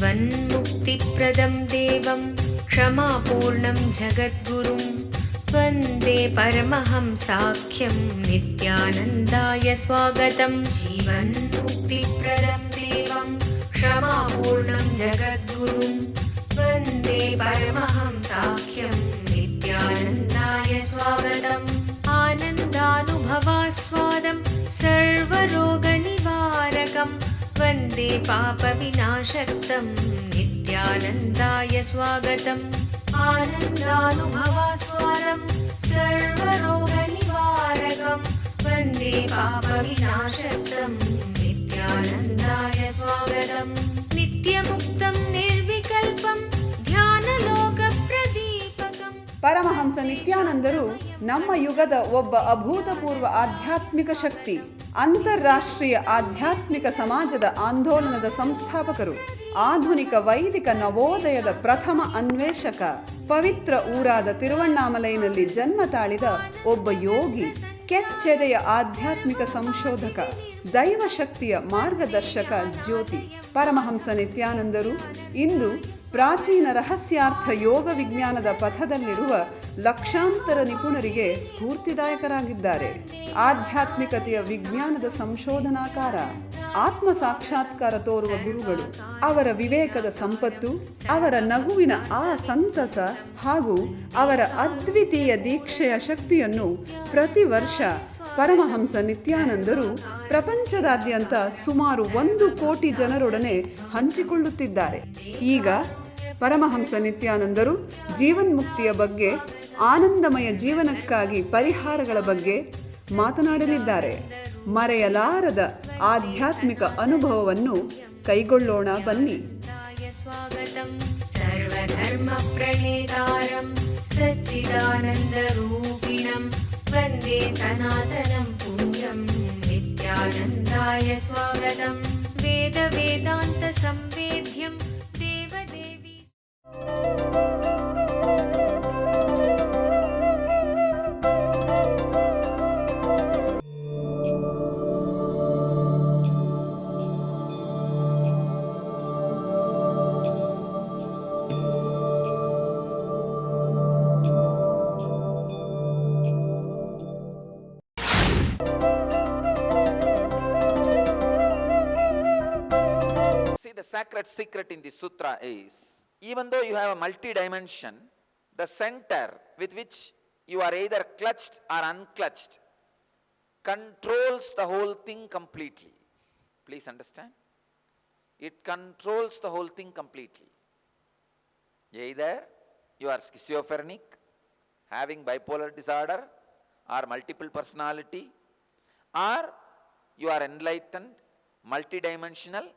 जीवन्मुक्तिप्रदं देवं क्षमापूर्णं जगद्गुरुं वन्दे परमहंसाख्यं नित्यानन्दाय स्वागतं। जीवन्मुक्तिप्रदं देवं क्षमापूर्णं जगद्गुरुं वन्दे परमहंसाख्यं नित्यानन्दाय स्वागतम्। आनन्दानुभवास्वादं सर्वरोगनिवारकं वन्दे पापविनाशक्तं नित्यानन्दाय स्वागतम्। आनन्दानुभवास्वादं सर्वरोगनिवारकं वन्दे पापविनाशक्तं नित्यानन्दाय स्वागतम्। नित्यमुक्तं निर्विकल्पं ಧ್ಯಾನಲೋಕಪ್ರದೀಪಕಂ. ಪರಮಹಂಸ ನಿತ್ಯಾನಂದರು ನಮ್ಮ ಯುಗದ ಒಬ್ಬ ಅಭೂತಪೂರ್ವ ಆಧ್ಯಾತ್ಮಿಕ ಶಕ್ತಿ, ಅಂತಾರಾಷ್ಟ್ರೀಯ ಆಧ್ಯಾತ್ಮಿಕ ಸಮಾಜದ ಆಂದೋಲನದ ಸಂಸ್ಥಾಪಕರು, ಆಧುನಿಕ ವೈದಿಕ ನವೋದಯದ ಪ್ರಥಮ ಅನ್ವೇಷಕ, ಪವಿತ್ರ ಊರಾದ ತಿರುವಣ್ಣಾಮಲೈನಲ್ಲಿ ಜನ್ಮ ತಾಳಿದ ಒಬ್ಬ ಯೋಗಿ, ಕೆಚ್ಚೆದೆಯ ಆಧ್ಯಾತ್ಮಿಕ ಸಂಶೋಧಕ, ದೈವಶಕ್ತಿಯ ಮಾರ್ಗದರ್ಶಕ ಜ್ಯೋತಿ. ಪರಮಹಂಸ ನಿತ್ಯಾನಂದರು ಇಂದು ಪ್ರಾಚೀನ ರಹಸ್ಯಾರ್ಥ ಯೋಗ ವಿಜ್ಞಾನದ ಪಥದಲ್ಲಿರುವ ಲಕ್ಷಾಂತರ ನಿಪುಣರಿಗೆ ಸ್ಫೂರ್ತಿದಾಯಕರಾಗಿದ್ದಾರೆ. ಆಧ್ಯಾತ್ಮಿಕತೆಯ ವಿಜ್ಞಾನದ ಸಂಶೋಧನಾಕಾರ, ಆತ್ಮ ಸಾಕ್ಷಾತ್ಕಾರ ತೋರುವ ಗುರುಗಳು. ಅವರ ವಿವೇಕದ ಸಂಪತ್ತು, ಅವರ ನಗುವಿನ ಆ ಸಂತಸ ಹಾಗೂ ಅವರ ಅದ್ವಿತೀಯ ದೀಕ್ಷೆಯ ಶಕ್ತಿಯನ್ನು ಪ್ರತಿ ವರ್ಷ ಪರಮಹಂಸ ನಿತ್ಯಾನಂದರು ಪ್ರಪಂಚದಾದ್ಯಂತ ಸುಮಾರು 1 ಕೋಟಿ ಜನರೊಡನೆ ಹಂಚಿಕೊಳ್ಳುತ್ತಿದ್ದಾರೆ. ಈಗ ಪರಮಹಂಸ ನಿತ್ಯಾನಂದರು ಜೀವನ್ಮುಕ್ತಿಯ ಬಗ್ಗೆ, ಆನಂದಮಯ ಜೀವನಕ್ಕಾಗಿ ಪರಿಹಾರಗಳ ಬಗ್ಗೆ ಮಾತನಾಡಲಿದ್ದಾರೆ. ಮರೆಯಲಾರದ ಆಧ್ಯಾತ್ಮಿಕ ಅನುಭವವನ್ನು ಕೈಗೊಳ್ಳೋಣ ಬನ್ನಿ. ಸರ್ವಧರ್ಮ ಪ್ರಣೇತಾರಂ ಸಚ್ಚಿದಾನಂದರೂಪಿಣಂ ವಂದೇ ಸನಾತನಂ ಪುಣ್ಯಂ ನಿತ್ಯಾನಂದಾಯ ಸ್ವಾಗತಂ. ವೇದ ವೇದಾಂತ ಸಂವೇದ್ಯಂ ದೇವದೇವಿ. The sacred secret in the sutra is, even though you have a multi-dimension, the center with which you are either clutched or unclutched controls the whole thing completely. Please understand? It controls the whole thing completely. Either you are schizophrenic, having bipolar disorder or multiple personality, or you are enlightened, multidimensional,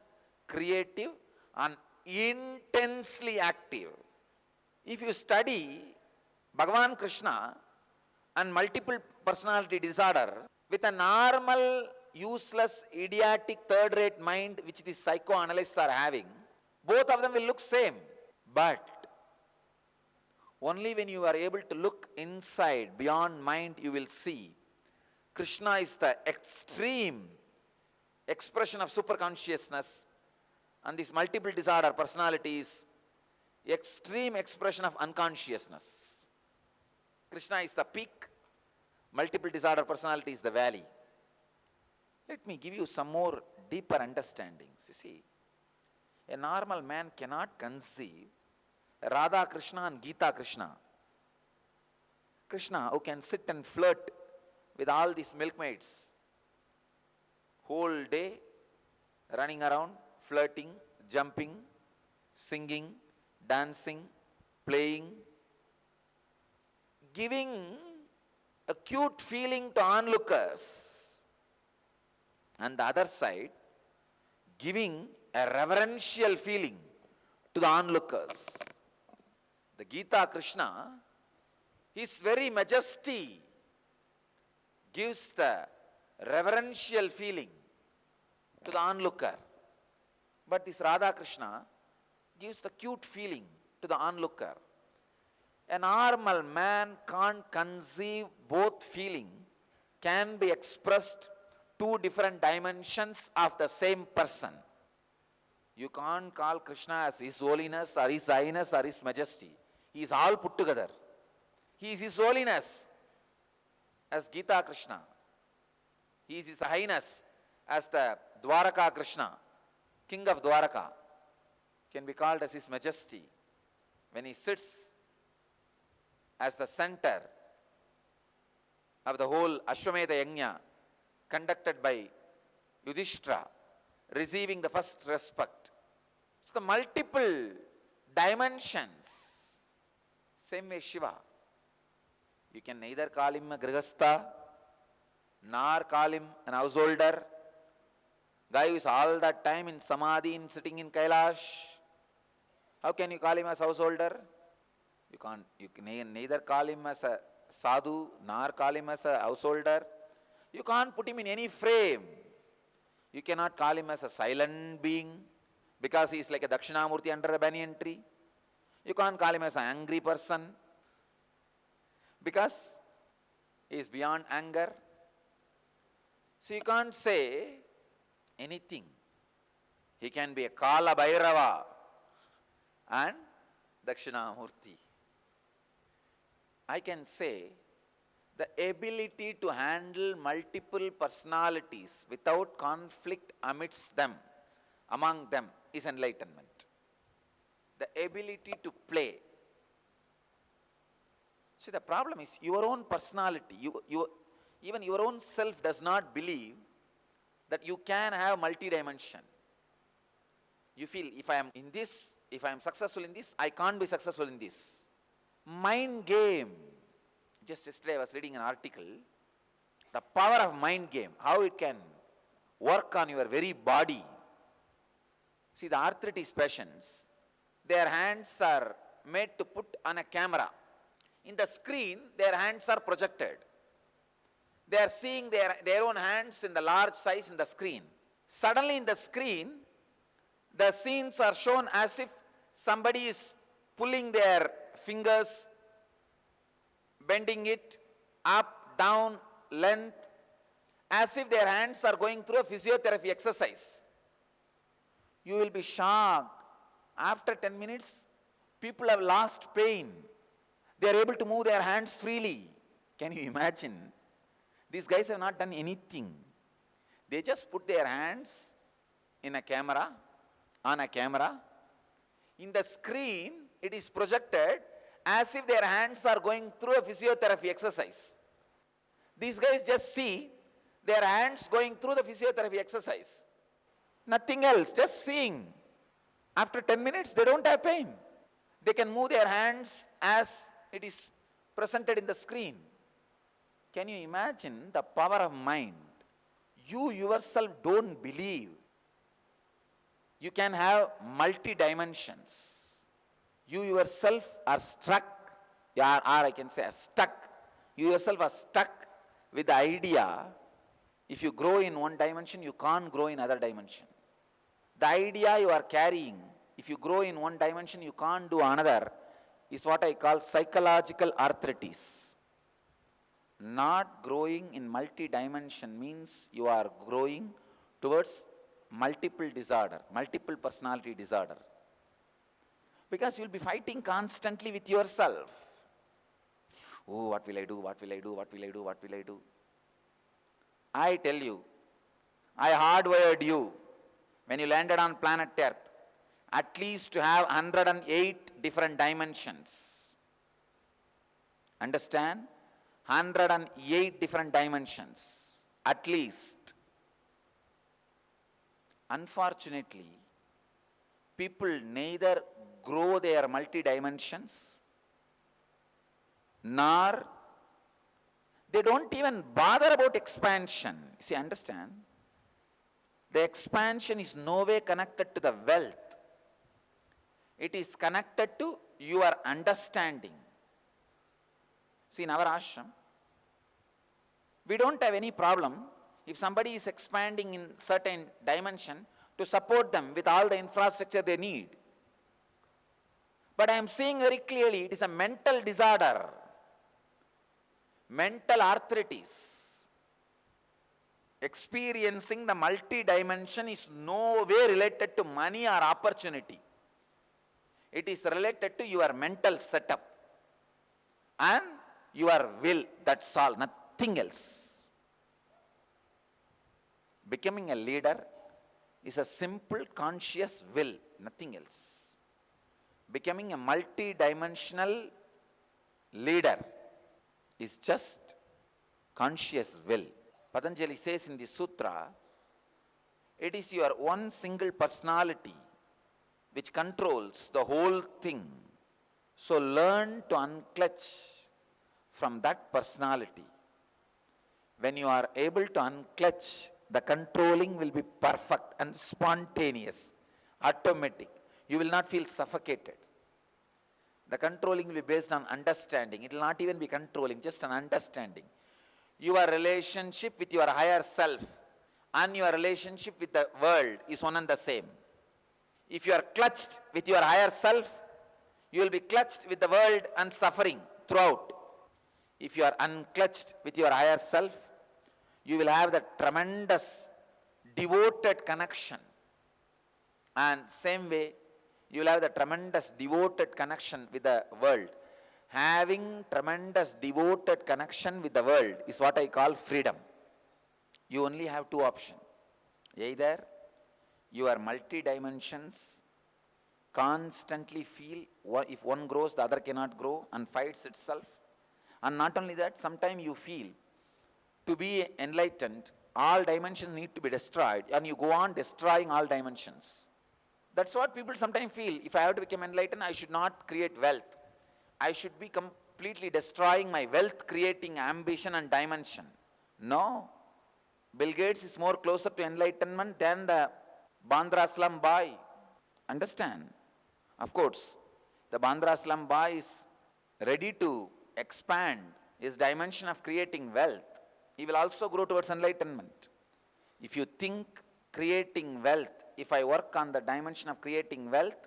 creative and intensely active. If you study Bhagavan Krishna and multiple personality disorder with a normal, useless, idiotic, third-rate mind which the psychoanalysts are having, both of them will look same. But only when you are able to look inside, beyond mind, you will see Krishna is the extreme expression of superconsciousness, and this multiple disorder personality is extreme expression of unconsciousness. Krishna is the peak, multiple disorder personality is the valley. Let me give you some more deeper understandings. You see, a normal man cannot conceive Radha Krishna and Gita Krishna. Krishna who can sit and flirt with all these milkmaids whole day, running around, flirting, jumping, singing, dancing, playing, giving a cute feeling to onlookers, and the other side giving a reverential feeling to the onlookers. The Gita Krishna, his very majesty gives the reverential feeling to the onlooker. But this Radha Krishna gives the cute feeling to the onlooker. A normal man can't conceive both feeling can be expressed two different dimensions of the same person. You can't call Krishna as His Holiness or His Highness or His Majesty. He is all put together. He is His Holiness as Gita Krishna. He is His Highness as the Dwaraka Krishna, King of Dwaraka. Can be called as His Majesty when He sits as the center of the whole Ashwamedha Yajna conducted by Yudhishthira, receiving the first respect. So the multiple dimensions. Same way Shiva. You can neither call him a grihastha, nor call him an householder. Guy who is all that time in samadhi, sitting in Kailash. How can you call him as householder? You can't. You can neither call him as a sadhu, nor call him as a householder. You can't put him in any frame. You cannot call him as a silent being because he is like a Dakshinamurti under the banyan tree. You can't call him as an angry person because he is beyond anger. So you can't say anything. He can be a Kala Bhairava and Dakshinamurti. I can say the ability to handle multiple personalities without conflict amidst them, among them, is enlightenment. The ability to play. See, the problem is your own personality, even your own self does not believe that you can have multi-dimension. You feel, if I am in this, if I am successful in this, I can't be successful in this. Mind game. Just yesterday I was reading an article, the power of mind game, how it can work on your very body. See, the arthritis patients, their hands are made to put on a camera. In the screen, their hands are projected. They are seeing their own hands in the large size in the screen. Suddenly in the screen, the scenes are shown as if somebody is pulling their fingers, bending it up, down, length, as if their hands are going through a physiotherapy exercise. You will be shocked. After 10 minutes, people have lost pain. They are able to move their hands freely. Can you imagine? These guys have not done anything. They just put their hands in a camera, on a camera. In the screen, it is projected as if their hands are going through a physiotherapy exercise. These guys just see their hands going through the physiotherapy exercise. Nothing else, just seeing. After 10 minutes, they don't have pain. They can move their hands as it is presented in the screen. Can you imagine the power of mind? You yourself don't believe you can have multi-dimensions. You yourself are struck, or I can say stuck. You yourself are stuck with the idea, if you grow in one dimension, you can't grow in other dimension. The idea you are carrying, if you grow in one dimension, you can't do another, is what I call psychological arthritis. Not growing in multi-dimension means you are growing towards multiple disorder, multiple personality disorder. Because you will be fighting constantly with yourself. Oh, what will I do? What will I do? What will I do? What will I do? I tell you, I hardwired you when you landed on planet Earth at least to have 108 different dimensions. Understand? 108 different dimensions, at least. Unfortunately, people neither grow their multi-dimensions, nor they don't even bother about expansion. See, understand? The expansion is no way connected to the wealth. It is connected to your understanding. See, in our ashram, we don't have any problem if somebody is expanding in certain dimension to support them with all the infrastructure they need. But I am seeing very clearly it is a mental disorder, mental arthritis. experiencing the multi-dimension is no way related to money or opportunity. It is related to your mental setup and your will. That's all, nothing else. Becoming a leader is a simple conscious will, nothing else. Becoming a multi-dimensional leader is just conscious will. Patanjali says in the sutra, it is your one single personality which controls the whole thing. So learn to unclutch from that personality. When you are able to unclutch, the controlling will be perfect and spontaneous, automatic. You will not feel suffocated. The controlling will be based on understanding. It will not even be controlling, just an understanding. Your relationship with your higher self and your relationship with the world is one and the same. If you are clutched with your higher self, you will be clutched with the world and suffering throughout. If you are unclutched with your higher self, you will have the tremendous devoted connection. And same way, you will have the tremendous devoted connection with the world. Having tremendous devoted connection with the world is what I call freedom. You only have two options. Either your multi-dimensions constantly feel, if one grows, the other cannot grow and fights itself. And not only that, sometimes you feel to be enlightened, all dimensions need to be destroyed, and you go on destroying all dimensions. That's what people sometimes feel. If I have to become enlightened, I should not create wealth. I should be completely destroying my wealth creating ambition and dimension. No. Bill Gates is more closer to enlightenment than the Bandra slum boy. Understand? Of course, the Bandra slum boy is ready to expand his dimension of creating wealth. He will also grow towards enlightenment. If you think creating wealth, if I work on the dimension of creating wealth,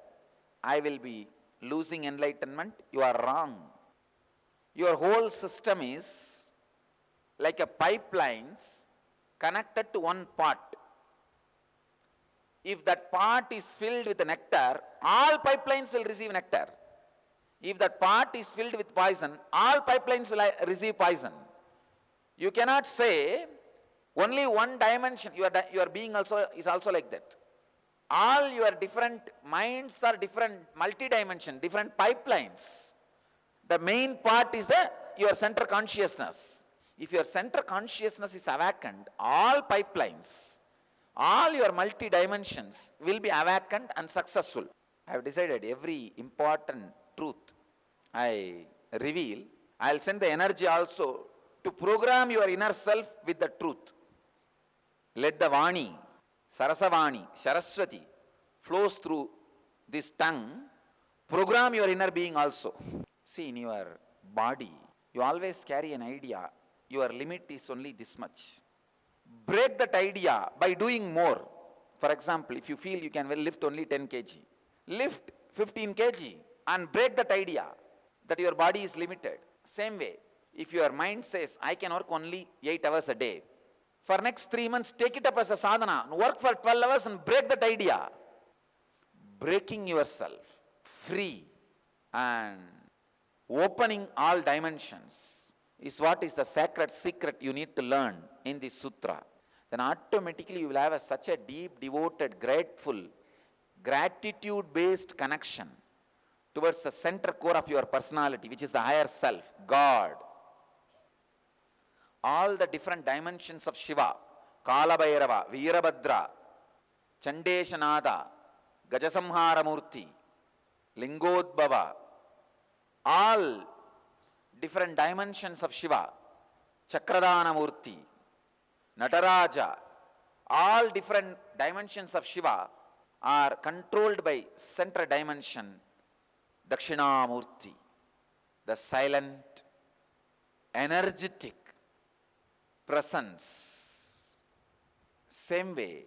I will be losing enlightenment, you are wrong. Your whole system is like a pipelines connected to one pot. If that pot is filled with nectar, all pipelines will receive nectar. If that pot is filled with poison, all pipelines will receive poison. You cannot say only one dimension. Your being also is also like that. All your different minds are different, multi-dimension, different pipelines. The main part is your center consciousness. If your center consciousness is awakened, all pipelines, all your multi-dimensions will be awakened and successful. I have decided every important truth I reveal, I will send the energy also to program your inner self with the truth. Let the Vani, Sarasavani, Saraswati flows through this tongue, program your inner being also. See, in your body, you always carry an idea. Your limit is only this much. Break that idea by doing more. For example, if you feel you can lift only 10 kg, lift 15 kg and break that idea that your body is limited. Same way, if your mind says, I can work only 8 hours a day, for next 3 months, take it up as a sadhana. Work for 12 hours and break that idea. Breaking yourself free and opening all dimensions is what is the sacred secret you need to learn in this sutra. Then automatically you will have such a deep, devoted, grateful, gratitude-based connection towards the center core of your personality, which is the higher self, God. All the different dimensions of Shiva, Kalabhairava, Veerabhadra, Chandeshanada, Gajasamharamurti, Lingodbhava, all different dimensions of Shiva, Chakradhanamurti, Nataraja, all different dimensions of Shiva are controlled by center dimension, Dakshinamurti, the silent, energetic presence. Same way,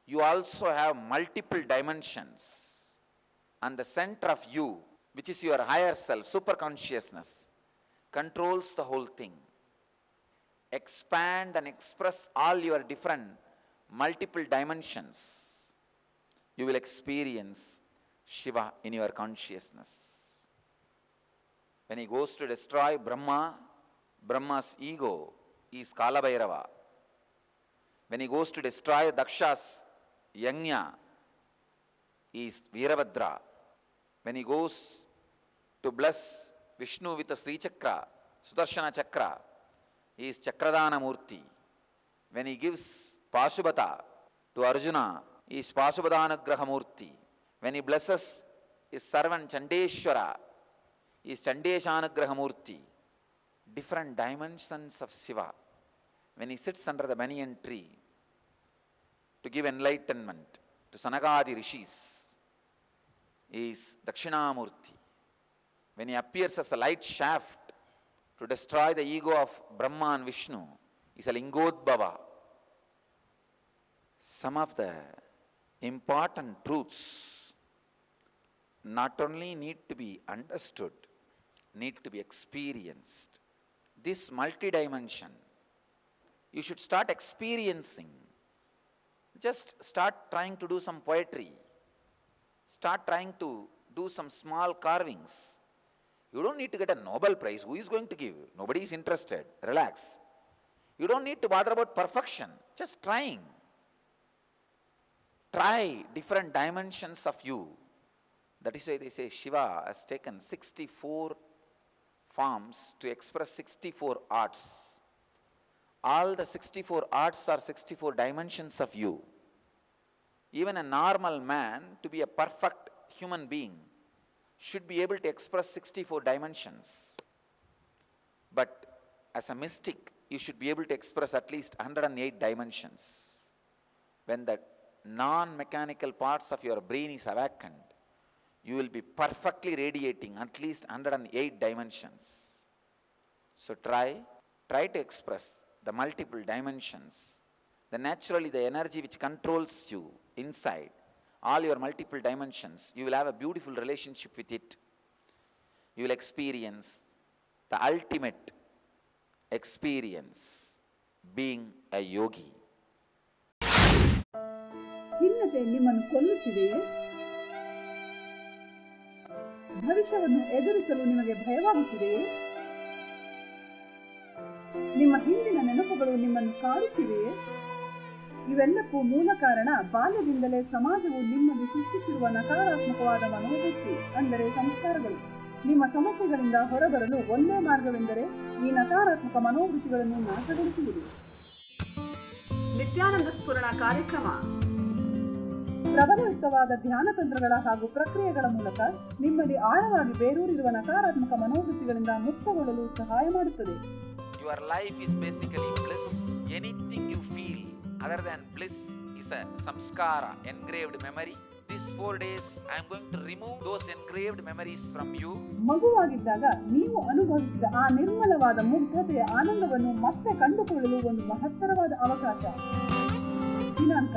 you also have multiple dimensions, and the center of you, which is your higher self, super consciousness, controls the whole thing. expand and express all your different multiple dimensions, you will experience Shiva in your consciousness. When he goes to destroy Brahma, Brahma's ego is Kalabhairava. When he goes to destroy Daksha's Yajna, is Veerabhadra. When he goes to bless Vishnu with a Sri Chakra, Sudarshana Chakra, he is Chakradana Murti. When he gives Pashubhata to Arjuna, he is Pashubhadanugraha Murti. When he blesses his servant Chandeshwara, he is Chandeshanugraha Murti. Different dimensions of Shiva. When he sits under the banyan tree to give enlightenment to Sanagadi Rishis, he is Dakshinamurti. When he appears as a light shaft to destroy the ego of Brahma and Vishnu, he is a Lingodbhava. Some of the important truths not only need to be understood, need to be experienced. This multi-dimension, you should start experiencing. Just start trying to do some poetry. Start trying to do some small carvings. You don't need to get a Nobel Prize. Who is going to give? Nobody is interested. Relax. You don't need to bother about perfection. Just trying. Try different dimensions of you. That is why they say Shiva has taken 64 forms to express 64 arts. All the 64 arts are 64 dimensions of you. Even a normal man, to be a perfect human being, should be able to express 64 dimensions. But as a mystic, you should be able to express at least 108 dimensions. When the non-mechanical parts of your brain is awakened, you will be perfectly radiating at least 108 dimensions. So try to express the multiple dimensions. Naturally the energy which controls you inside, all your multiple dimensions, you will have a beautiful relationship with it. You will experience the ultimate experience, being a yogi. ಖಿನ್ನತೆ ನಿಮ್ಮನ್ನು ಕೊಲ್ಲುತ್ತಿದೆಯೇ? ಭವಿಷ್ಯವನ್ನು ಎದುರಿಸಲು ನಿಮಗೆ ಭಯವಾಗುತ್ತಿದೆಯೇ? ನಿಮ್ಮ ಹಿಂದಿನ ನೆನಪುಗಳು ನಿಮ್ಮನ್ನು ಕಾಡುತ್ತಿವೆಯೇ? ಇವೆಲ್ಲಕ್ಕೂ ಮೂಲ ಕಾರಣ ಬಾಲ್ಯದಿಂದಲೇ ಸಮಾಜವು ನಿಮ್ಮಲ್ಲಿ ಸೃಷ್ಟಿಸಿರುವ ನಕಾರಾತ್ಮಕವಾದ ಮನೋವೃತ್ತಿ, ಅಂದರೆ ಸಂಸ್ಕಾರಗಳು. ನಿಮ್ಮ ಸಮಸ್ಯೆಗಳಿಂದ ಹೊರಬರಲು ಒಂದೇ ಮಾರ್ಗವೆಂದರೆ ಈ ನಕಾರಾತ್ಮಕ ಮನೋವೃತ್ತಿಗಳನ್ನು ನಾಶಗೊಳಿಸುವುದು. ನಿತ್ಯಾನಂದ ಸ್ಫುರಣ ಕಾರ್ಯಕ್ರಮ ಪ್ರಬಲಯುಕ್ತವಾದ ಧ್ಯಾನ ತಂತ್ರಗಳ ಹಾಗೂ ಪ್ರಕ್ರಿಯೆಗಳ ಮೂಲಕ ನಿಮ್ಮಲ್ಲಿ ಆಳವಾಗಿ ಬೇರೂರಿರುವ ನಕಾರಾತ್ಮಕ ಮನೋವೃತ್ತಿಗಳಿಂದ ಮುಕ್ತಗೊಳ್ಳಲು ಸಹಾಯ ಮಾಡುತ್ತದೆ. Your life is basically bliss. Anything you feel other than bliss is a samskara, engraved memory. These 4 days I am going to remove those engraved memories from you. ಮಗುವಾಗಿದ್ದಾಗ ನೀವು ಅನುಭವಿಸಿದ ಆ ನಿರ್ಮಲವಾದ ಮುಗ್ಧತೆಯ ಆನಂದವನ್ನು ಮತ್ತೆ ಕಂಡುಕೊಳ್ಳಲು ಒಂದು ಮಹತ್ತರವಾದ ಅವಕಾಶ. ದಿನಾಂಕ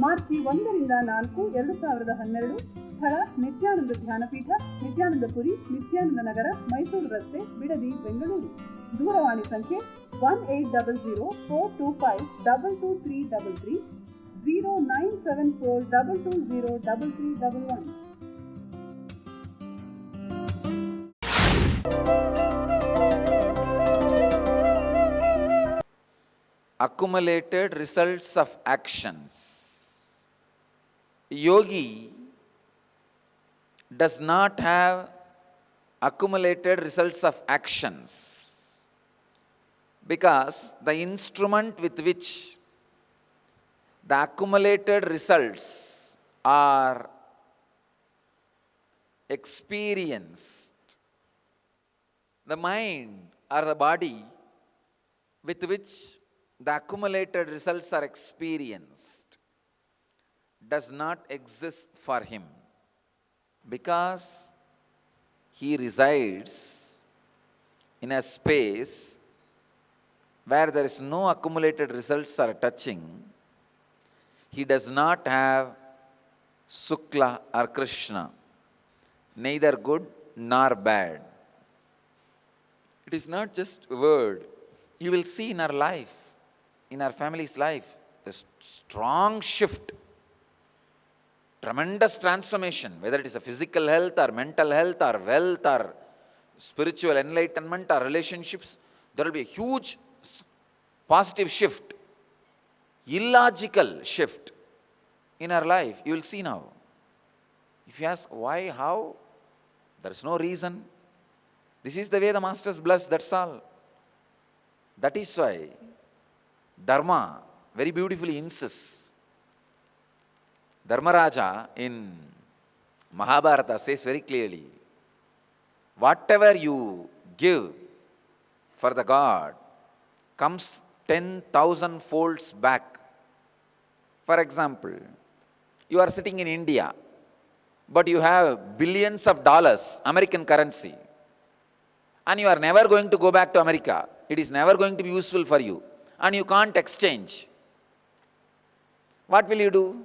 ಮಾರ್ಚ್ 1 ರಿಂದ 4, 2012. ಸ್ಥಳ ನಿತ್ಯಾನಂದ ಧ್ಯಾನಪೀಠ, ನಿತ್ಯಾನಂದಪುರಿ, ನಿತ್ಯಾನಂದ ನಗರ, ಮೈಸೂರು ರಸ್ತೆ, ಬಿಡದಿ, ಬೆಂಗಳೂರು. ದೂರವಾಣಿ ಸಂಖ್ಯೆ 1800-425-22333, 0974-220-3311. Accumulated results of actions. Yogi does not have accumulated results of actions, because the instrument with which the accumulated results are experienced, the mind or the body with which the accumulated results are experienced, does not exist for him, because he resides in a space where there is no accumulated results are touching. He does not have Sukla or Krishna, neither good nor bad. It is not just a word, You will see in our life, in our family's life, a strong shift, tremendous transformation, whether it is a physical health or mental health or wealth or spiritual enlightenment or relationships. There will be a huge positive shift, illogical shift in our life. You will see now. If you ask why, how, there is no reason. This is the way the masters bless, that's all. That is why Dharma very beautifully insists. Dharmaraja in Mahabharata says very clearly, whatever you give for the God comes 10,000 folds back. For example, you are sitting in India, but you have billions of dollars, American currency, and you are never going to go back to America. It is never going to be useful for you, and you can't exchange. What will you do?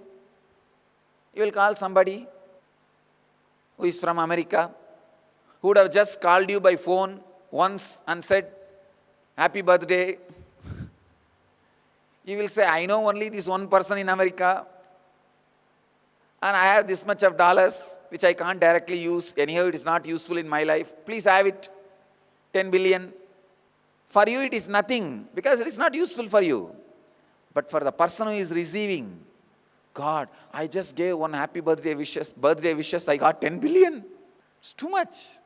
You will call somebody who is from America, who would have just called you by phone once and said, happy birthday. You will say, I know only this one person in America, and I have this much of dollars, which I can't directly use. Anyhow, it is not useful in my life. Please have it, 10 billion. For you, it is nothing, because it is not useful for you. But for the person who is receiving, God, I just gave one happy birthday wishes, I got 10 billion. It's too much.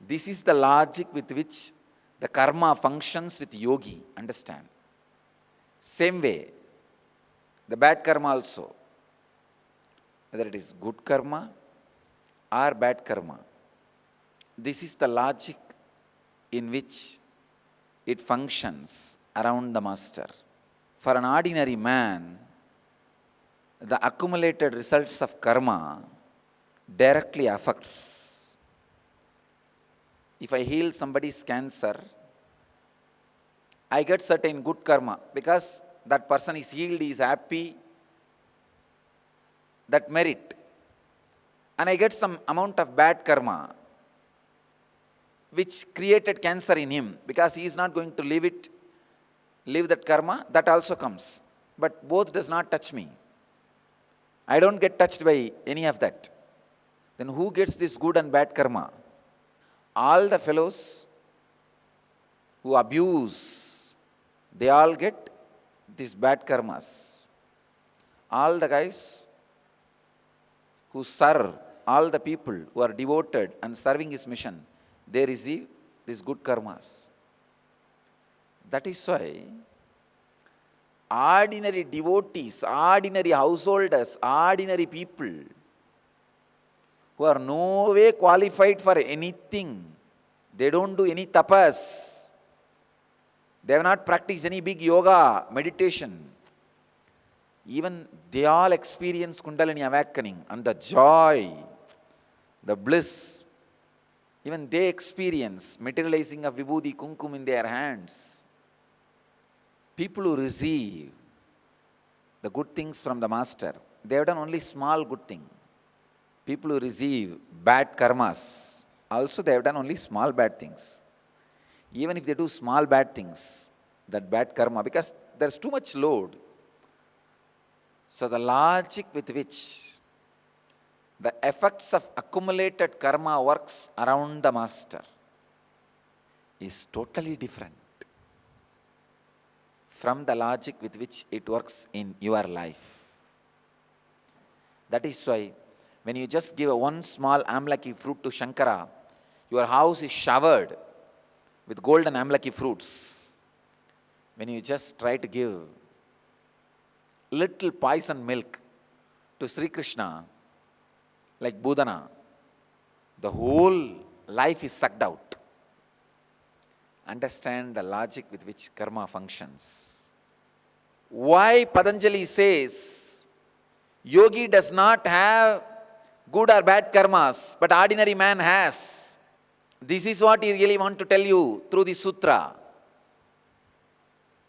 This is the logic with which the karma functions with yogi, understand. Same way, the bad karma also, whether it is good karma or bad karma, this is the logic in which it functions around the master. For an ordinary man, the accumulated results of karma directly affects. If I heal somebody's cancer, I get certain good karma because that person is healed, he is happy, that merit. And I get some amount of bad karma which created cancer in him because he is not going to live that karma, that also comes. But both does not touch me. I don't get touched by any of that. Then who gets this good and bad karma? All the fellows who abuse, they all get these bad karmas. All the guys who serve, all the people who are devoted and serving his mission, they receive these good karmas. That is why ordinary devotees, ordinary householders, ordinary people who are no way qualified for anything, they don't do any tapas, they have not practiced any big yoga, meditation, even they all experience Kundalini awakening and the joy, the bliss. Even they experience materializing of vibhuti kumkum in their hands. People who receive the good things from the master, they have done only small good thing. People who receive bad karmas, also they have done only small bad things. Even if they do small bad things, that bad karma, because there is too much load. So the logic with which the effects of accumulated karma works around the master is totally different from the logic with which it works in your life. That is why when you just give one small amlaki fruit to Shankara, your house is showered with golden amlaki fruits. When you just try to give little poison milk to Sri Krishna, like Budana, the whole life is sucked out. Understand the logic with which karma functions. Why Patanjali says yogi does not have good or bad karmas, but ordinary man has. This is what he really wants to tell you through the sutra.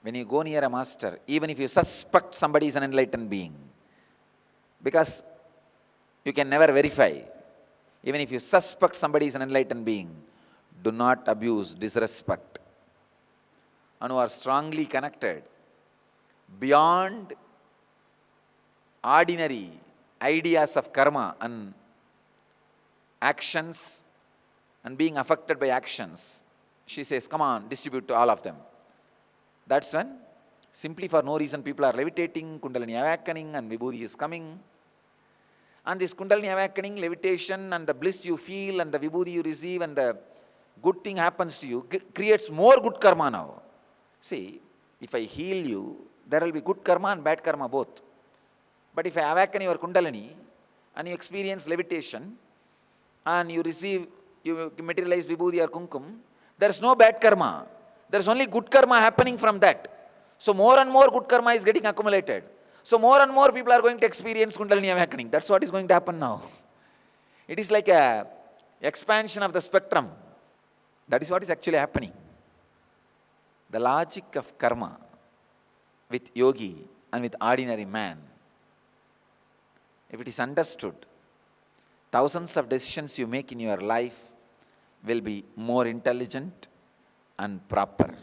When you go near a master, even if you suspect somebody is an enlightened being, because you can never verify, even if you suspect somebody is an enlightened being, do not abuse, disrespect. and who are strongly connected beyond ordinary ideas of karma and actions and being affected by actions, she says, come on, distribute to all of them. That's when, simply for no reason, people are levitating, Kundalini awakening, and Vibhuti is coming. And this Kundalini awakening, levitation, and the bliss you feel, and the Vibhuti you receive, and the good thing happens to you, creates more good karma now. See, if I heal you, there will be good karma and bad karma both. But if I awaken your Kundalini, and you experience levitation, and you receive, you materialize Vibhuti or Kumkum, there is no bad karma. There is only good karma happening from that. So more and more good karma is getting accumulated. So more and more people are going to experience Kundalini awakening. That's what is going to happen now. It is like a expansion of the spectrum. That is what is actually happening. The logic of karma with yogi and with ordinary man, if it is understood, thousands of decisions you make in your life will be more intelligent and proper.